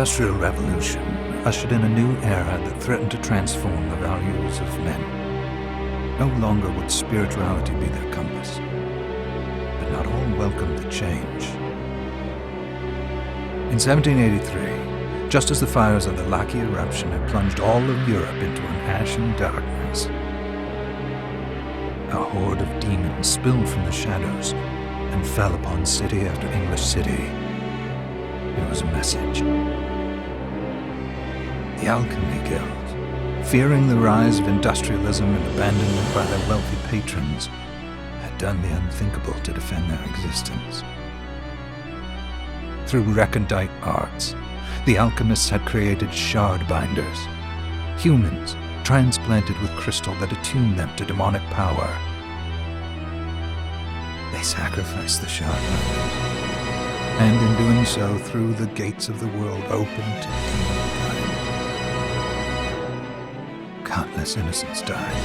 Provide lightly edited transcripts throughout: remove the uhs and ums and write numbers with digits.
Industrial Revolution ushered in a new era that threatened to transform the values of men. No longer would spirituality be their compass, but not all welcomed the change. In 1783, just as the fires of the Laki eruption had plunged all of Europe into an ashen darkness, a horde of demons spilled from the shadows and fell upon city after English city. It was a message. The Alchemy Guild, fearing the rise of industrialism and abandonment by their wealthy patrons, had done the unthinkable to defend their existence. Through recondite arts, the alchemists had created shard binders, humans transplanted with crystal that attuned them to demonic power. They sacrificed the shard binders, and in doing so threw the gates of the world open to demonkind. Countless innocents died,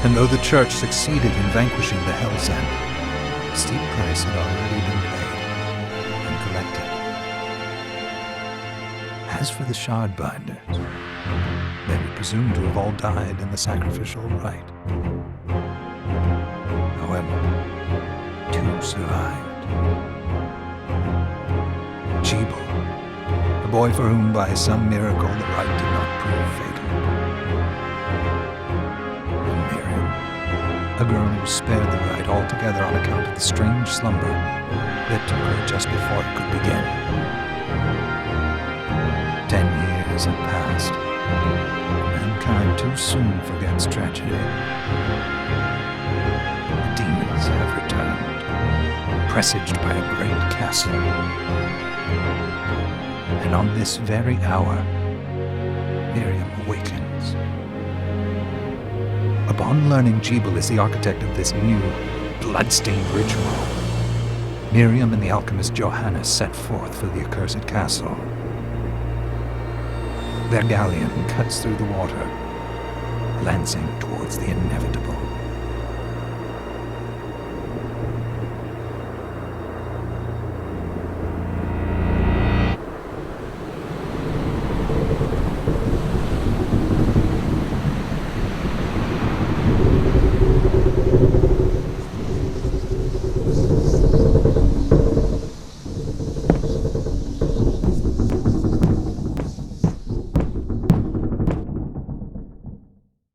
and though the Church succeeded in vanquishing the Hell's End, a steep price had already been paid and collected. As for the shard binders, they were presumed to have all died in the sacrificial rite. However, two survived. Jebel, a boy for whom by some miracle the rite did not prove fatal. And Miriam, a girl who was spared the rite altogether on account of the strange slumber that took her just before it could begin. 10 years had passed. Mankind too soon forgets tragedy. The demons have returned, presaged by a great castle. And on this very hour, Miriam awakens. Upon learning Jebel is the architect of this new, bloodstained ritual, Miriam and the alchemist Johannes set forth for the accursed castle. Their galleon cuts through the water, lancing towards the inevitable.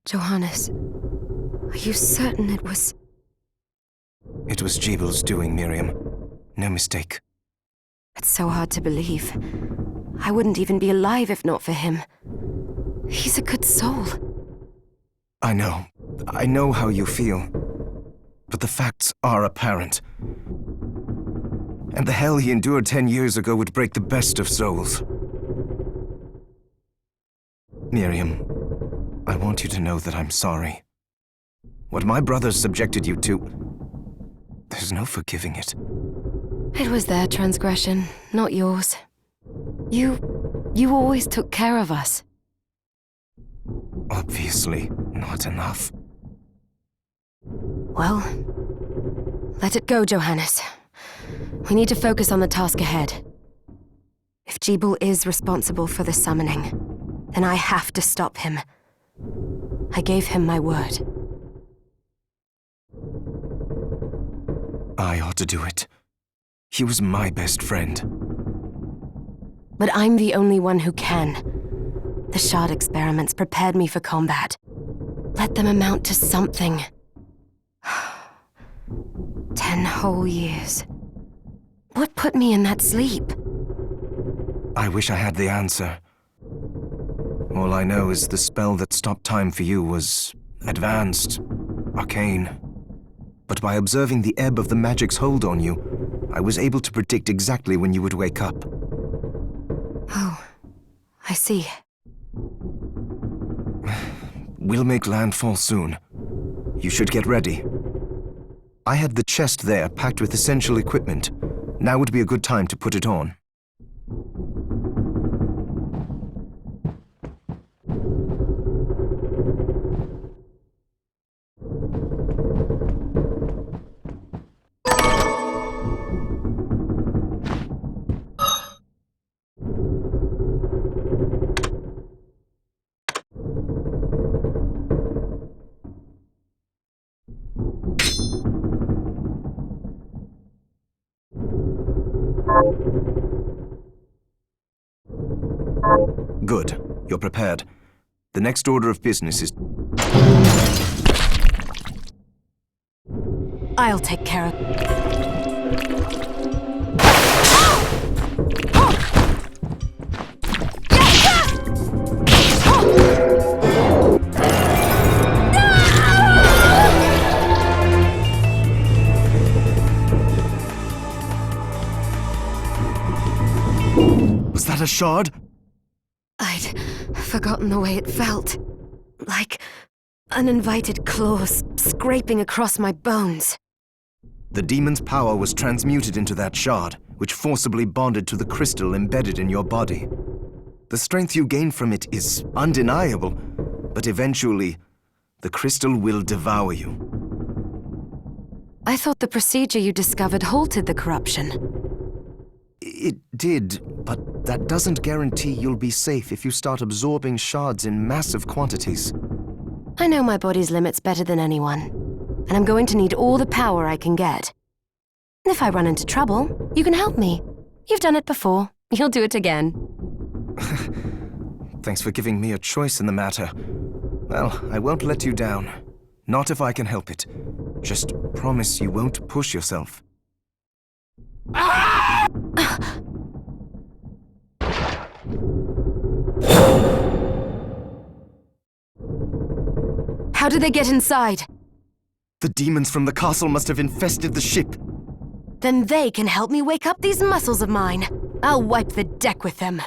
Johannes, are you certain it was... It was Jebel's doing, Miriam. No mistake. It's so hard to believe. I wouldn't even be alive if not for him. He's a good soul. I know how you feel. But the facts are apparent. And the hell he endured 10 years ago would break the best of souls. Miriam, I want you to know that I'm sorry. What my brothers subjected you to, there's no forgiving it. It was their transgression, not yours. You always took care of us. Obviously, not enough. Well, let it go, Johannes. We need to focus on the task ahead. If Jebel is responsible for the summoning, then I have to stop him. I gave him my word. I ought to do it. He was my best friend. But I'm the only one who can. The shard experiments prepared me for combat. Let them amount to something. 10 whole years. What put me in that sleep? I wish I had the answer. All I know is the spell that stopped time for you was advanced, arcane. But by observing the ebb of the magic's hold on you, I was able to predict exactly when you would wake up. Oh, I see. We'll make landfall soon. You should get ready. I had the chest there packed with essential equipment. Now would be a good time to put it on. You're prepared. The next order of business is... I'll take care of... Was that a shard? I'd forgotten the way it felt. Like uninvited claws scraping across my bones. The demon's power was transmuted into that shard, which forcibly bonded to the crystal embedded in your body. The strength you gain from it is undeniable, but eventually, the crystal will devour you. I thought the procedure you discovered halted the corruption. It did, but that doesn't guarantee you'll be safe if you start absorbing shards in massive quantities. I know my body's limits better than anyone, and I'm going to need all the power I can get. If I run into trouble, you can help me. You've done it before. You'll do it again. Thanks for giving me a choice in the matter. Well, I won't let you down. Not if I can help it. Just promise you won't push yourself. How did they get inside? The demons from the castle must have infested the ship. Then they can help me wake up these muscles of mine. I'll wipe the deck with them.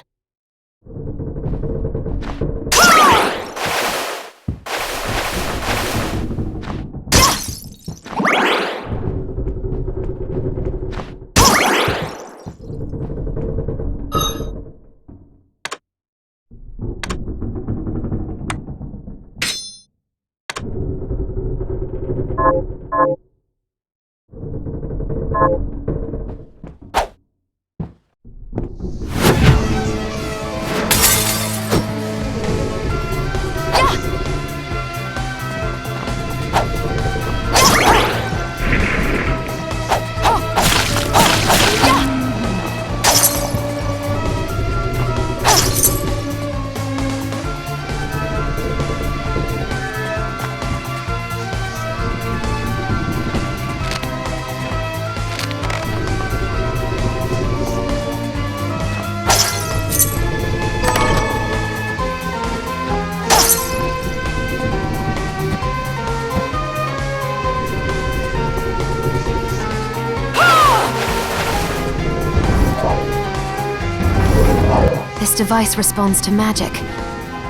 This device responds to magic.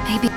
Maybe...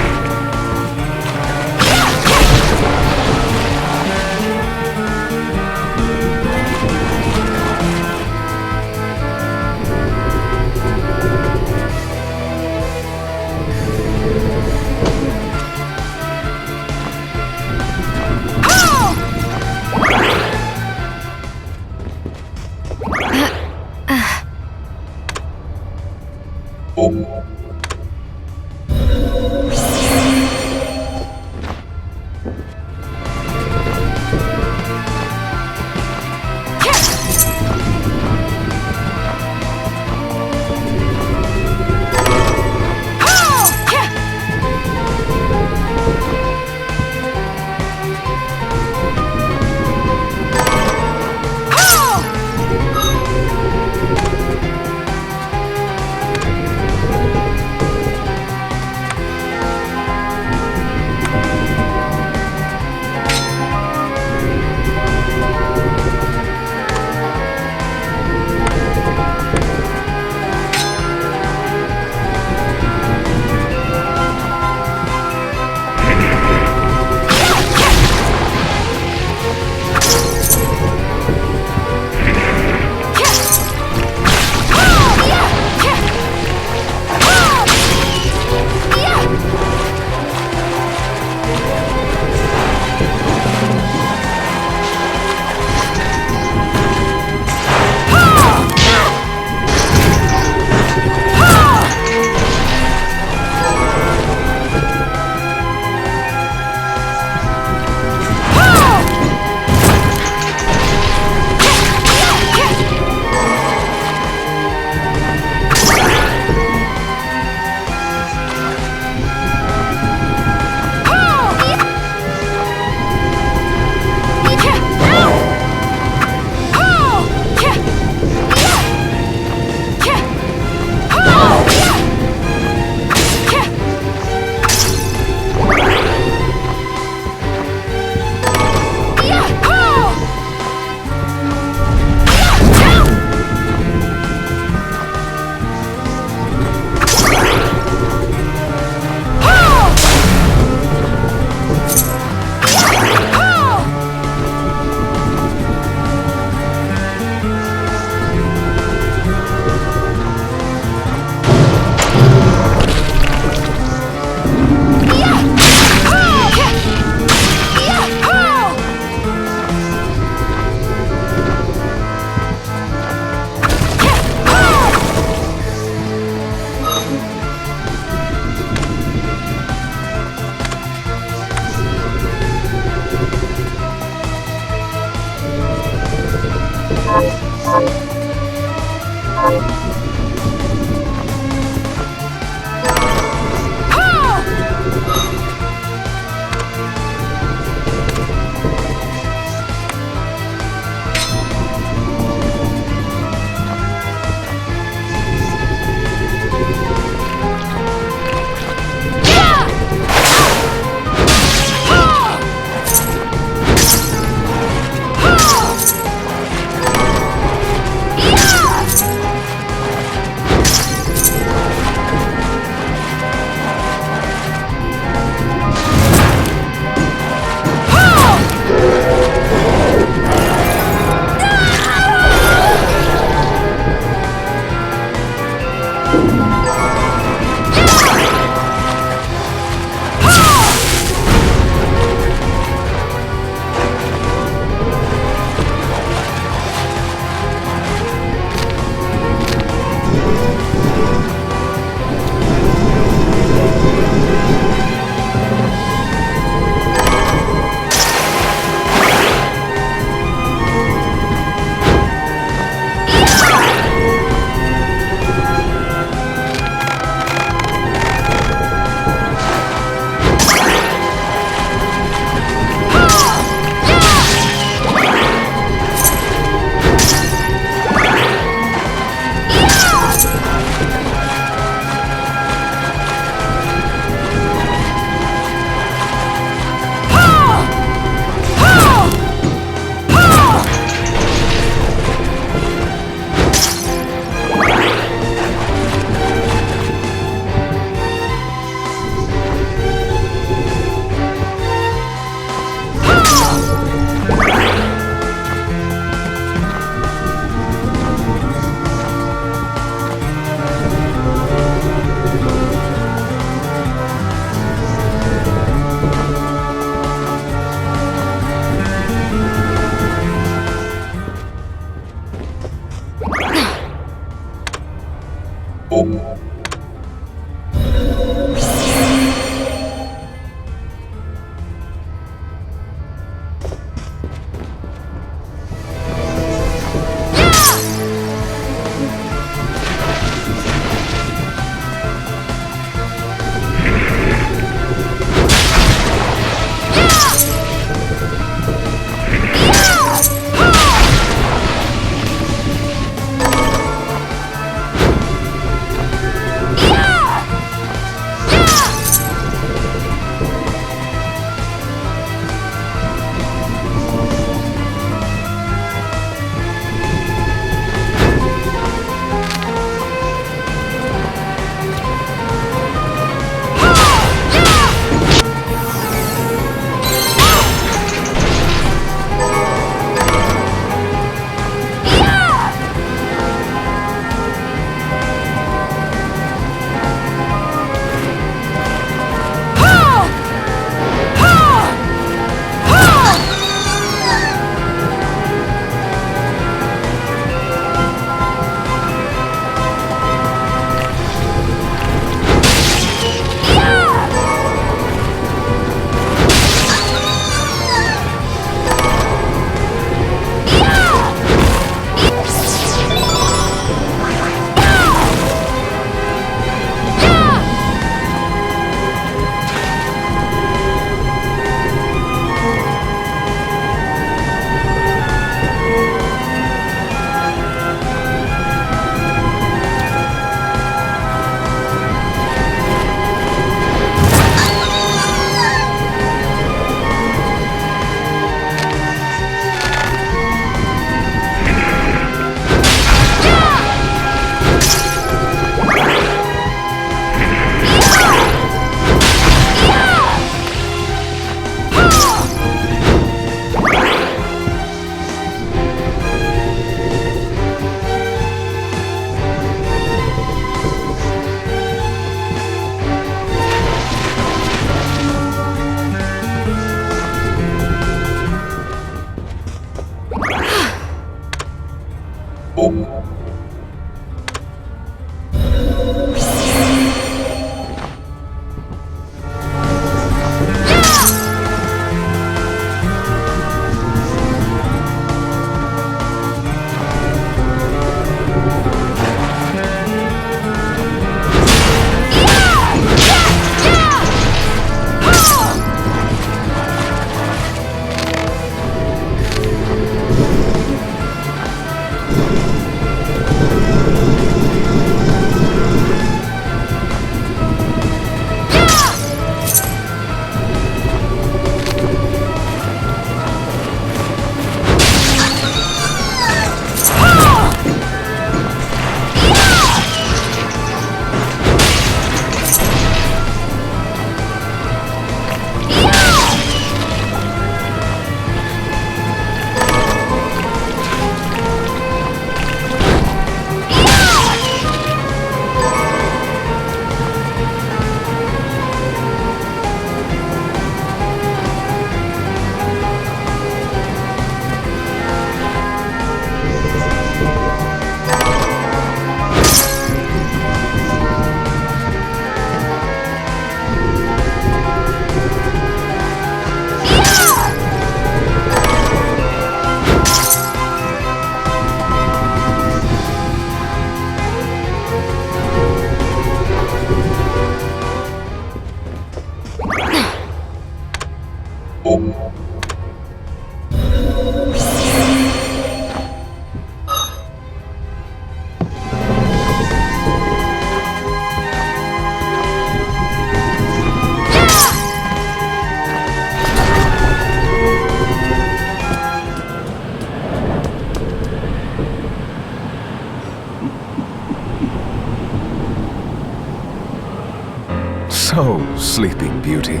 So, Sleeping Beauty,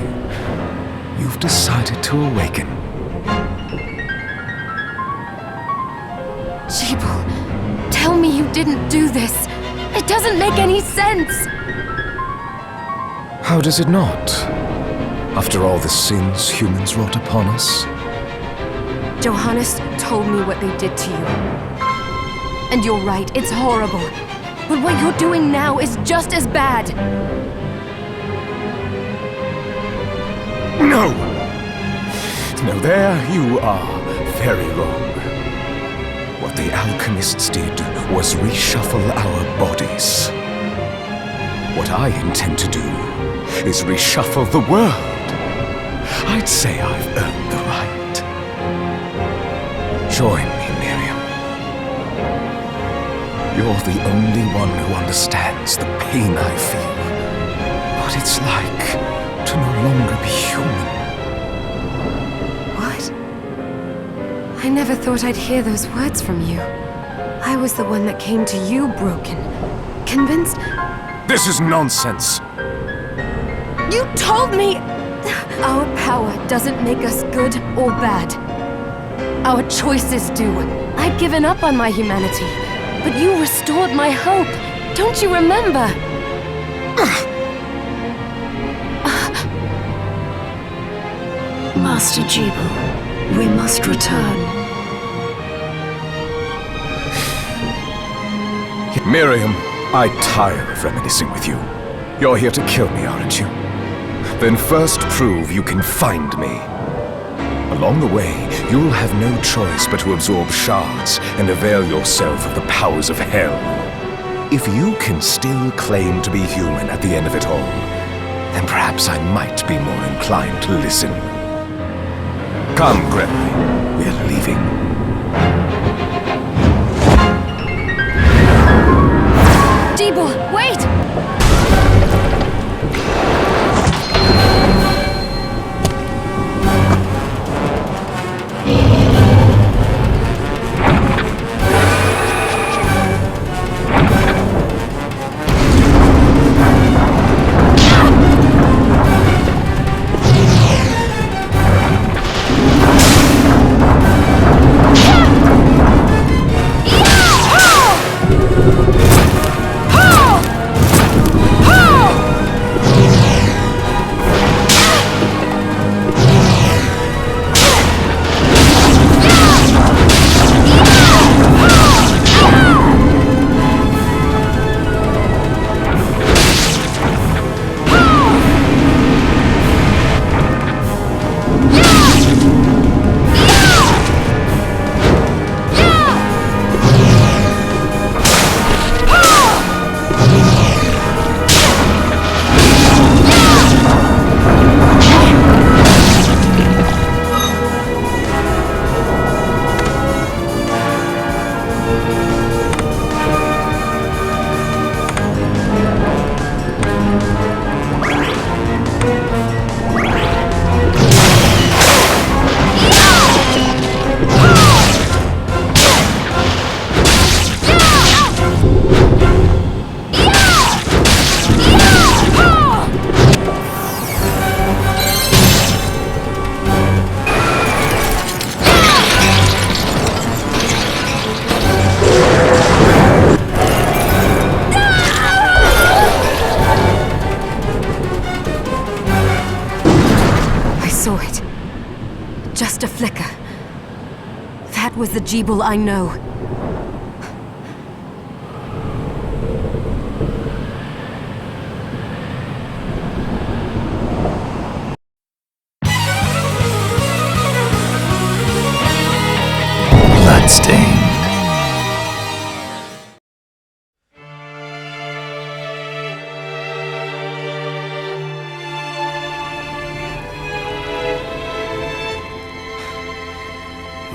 you've decided to awaken. Jeeble, tell me you didn't do this. It doesn't make any sense. How does it not? After all the sins humans wrought upon us? Johannes told me what they did to you. And you're right, it's horrible. But what you're doing now is just as bad. No! No, there you are very wrong. What the alchemists did was reshuffle our bodies. What I intend to do is reshuffle the world. I'd say I've earned the right. Join me, Miriam. You're the only one who understands the pain I feel. What it's like to no longer be human. What? I never thought I'd hear those words from you. I was the one that came to you broken. Convinced... This is nonsense! You told me... Our power doesn't make us good or bad. Our choices do. I'd given up on my humanity, but you restored my hope. Don't you remember? Master Jeeble, we must return. Miriam, I tire of reminiscing with you. You're here to kill me, aren't you? Then first prove you can find me. Along the way, you'll have no choice but to absorb shards and avail yourself of the powers of hell. If you can still claim to be human at the end of it all, then perhaps I might be more inclined to listen. Come, Gregory. We're leaving. Jeeble, wait! Just a flicker. That was the Jeeble I know. Bloodstained.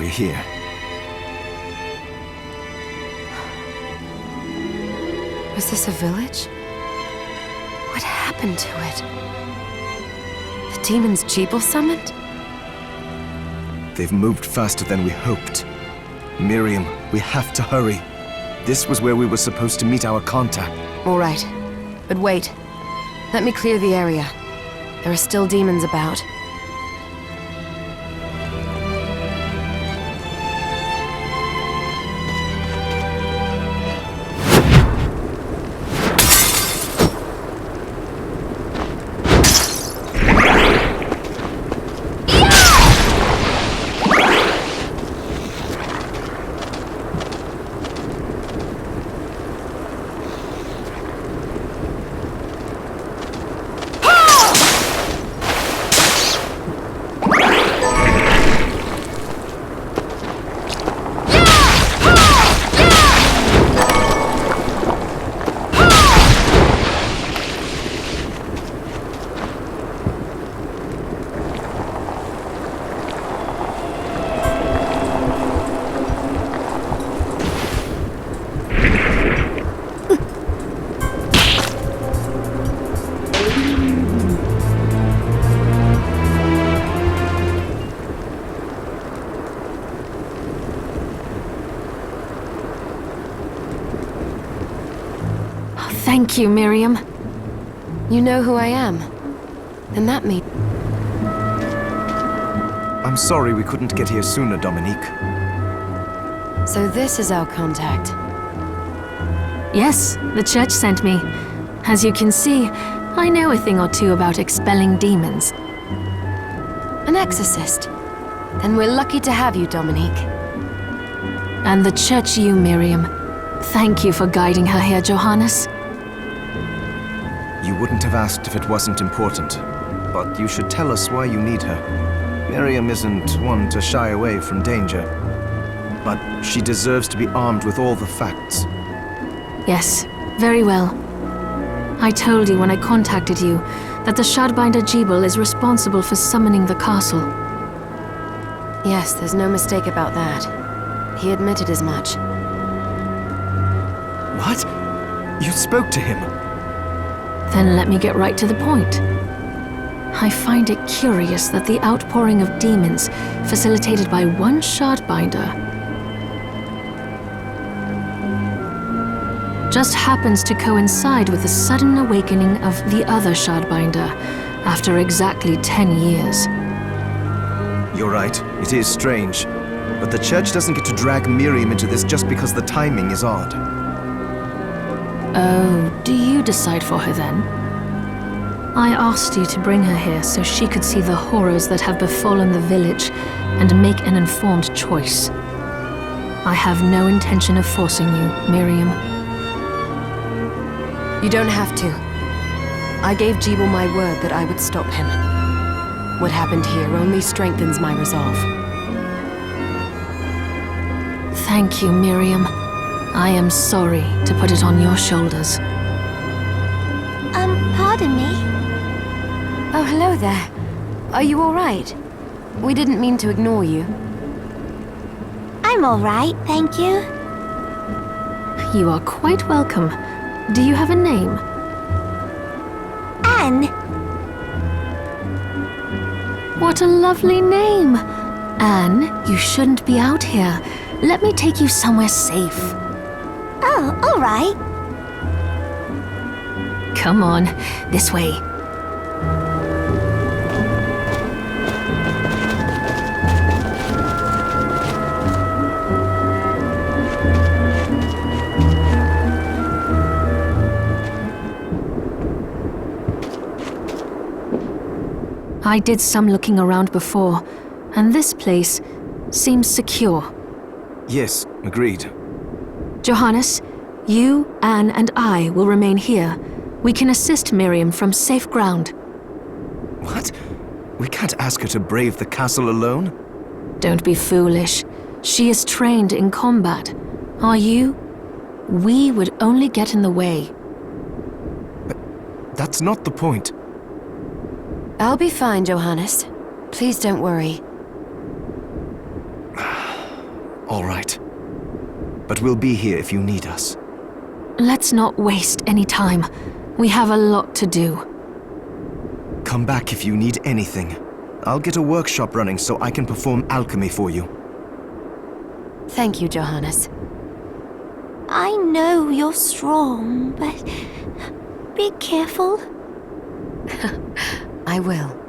we're here. Was this a village? What happened to it? The demons Jeeble summoned? They've moved faster than we hoped. Miriam, we have to hurry. This was where we were supposed to meet our contact. All right. But wait. Let me clear the area. There are still demons about. Thank you, Miriam. You know who I am. And that means... I'm sorry we couldn't get here sooner, Dominique. So this is our contact. Yes, the church sent me. As you can see, I know a thing or two about expelling demons. An exorcist. Then we're lucky to have you, Dominique. And the church you, Miriam. Thank you for guiding her here, Johannes. You wouldn't have asked if it wasn't important, but you should tell us why you need her. Miriam isn't one to shy away from danger, but she deserves to be armed with all the facts. Yes, very well. I told you when I contacted you that the Shardbinder Jeeble is responsible for summoning the castle. Yes, there's no mistake about that. He admitted as much. What? You spoke to him? Then let me get right to the point. I find it curious that the outpouring of demons, facilitated by one Shardbinder, just happens to coincide with the sudden awakening of the other Shardbinder after exactly 10 years. You're right, it is strange. But the church doesn't get to drag Miriam into this just because the timing is odd. Oh, do you decide for her then? I asked you to bring her here so she could see the horrors that have befallen the village and make an informed choice. I have no intention of forcing you, Miriam. You don't have to. I gave Jeeble my word that I would stop him. What happened here only strengthens my resolve. Thank you, Miriam. I am sorry to put it on your shoulders. Pardon me? Oh, hello there. Are you all right? We didn't mean to ignore you. I'm all right, thank you. You are quite welcome. Do you have a name? Anne. What a lovely name! Anne, you shouldn't be out here. Let me take you somewhere safe. Oh, all right. Come on, this way. I did some looking around before, and this place seems secure. Yes, agreed. Johannes, you, Anne, and I will remain here. We can assist Miriam from safe ground. What? We can't ask her to brave the castle alone? Don't be foolish. She is trained in combat. Are you? We would only get in the way. But that's not the point. I'll be fine, Johannes. Please don't worry. All right. But we'll be here if you need us. Let's not waste any time. We have a lot to do. Come back if you need anything. I'll get a workshop running so I can perform alchemy for you. Thank you, Johannes. I know you're strong, but be careful. I will.